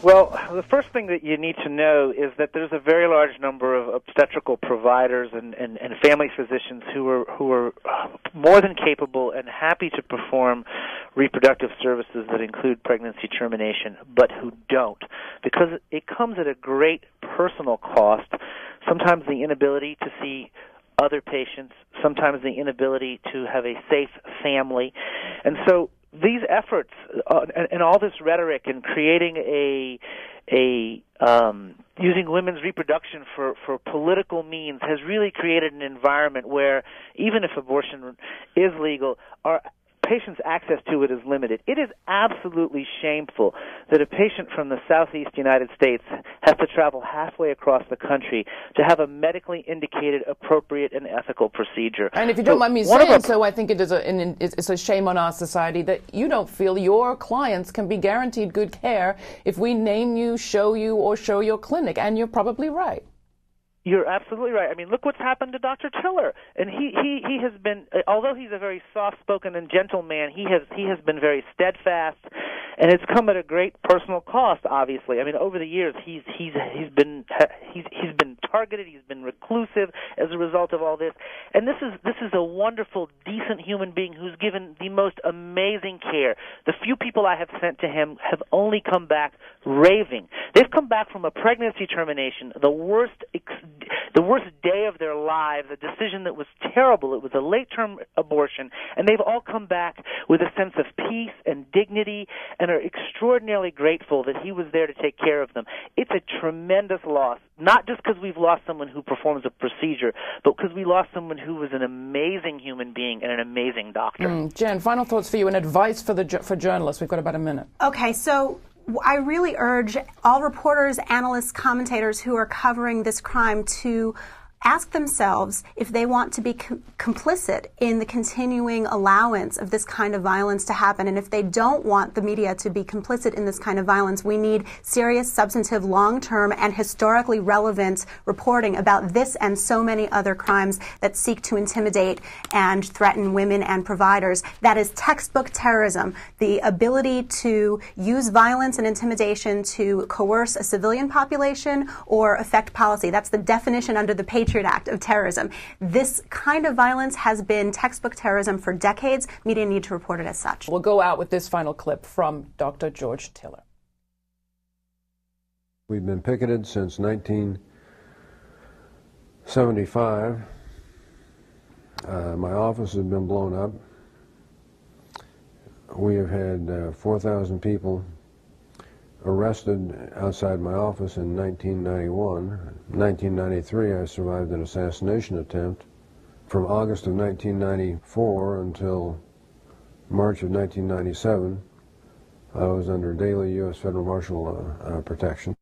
Well, the first thing that you need to know is that there's a very large number of obstetrical providers and family physicians who are more than capable and happy to perform reproductive services that include pregnancy termination, but who don't, because it comes at a great personal cost, sometimes the inability to see other patients, sometimes the inability to have a safe family. And so these efforts and all this rhetoric and creating using women's reproduction for political means has really created an environment where even if abortion is legal, our patients' access to it is limited. It is absolutely shameful that a patient from the southeast United States has to travel halfway across the country to have a medically indicated, appropriate, and ethical procedure. And if you don't mind me saying so, I think it is it's a shame on our society that you don't feel your clients can be guaranteed good care if we name you, show you, or show your clinic, and you're probably right. You're absolutely right. I mean, look what's happened to Dr. Tiller. And he has been, although he's a very soft-spoken and gentle man, he has been very steadfast, and it's come at a great personal cost. Obviously, I mean, over the years he's been targeted. He's been reclusive as a result of all this. And this is a wonderful, decent human being who's given the most amazing care. The few people I have sent to him have only come back raving. They've come back from a pregnancy termination, the worst day of their lives, a decision that was terrible. It was a late-term abortion, and they've all come back with a sense of peace and dignity and are extraordinarily grateful that he was there to take care of them. It's a tremendous loss, not just because we've lost someone who performs a procedure, but because we lost someone who was an amazing human being and an amazing doctor. Jen, final thoughts for you and advice for journalists. We've got about a minute. Okay, so I really urge all reporters, analysts, commentators who are covering this crime to ask themselves if they want to be complicit in the continuing allowance of this kind of violence to happen. And if they don't want the media to be complicit in this kind of violence, we need serious, substantive, long-term, and historically relevant reporting about this and so many other crimes that seek to intimidate and threaten women and providers. That is textbook terrorism, the ability to use violence and intimidation to coerce a civilian population or affect policy. That's the definition under the Patriot Act of terrorism. This kind of violence has been textbook terrorism for decades. Media need to report it as such. We'll go out with this final clip from Dr. George Tiller. We've been picketed since 1975. My office has been blown up. We have had 4,000 people arrested outside my office in 1991. In 1993, I survived an assassination attempt. From August of 1994 until March of 1997, I was under daily U.S. Federal Marshal protection.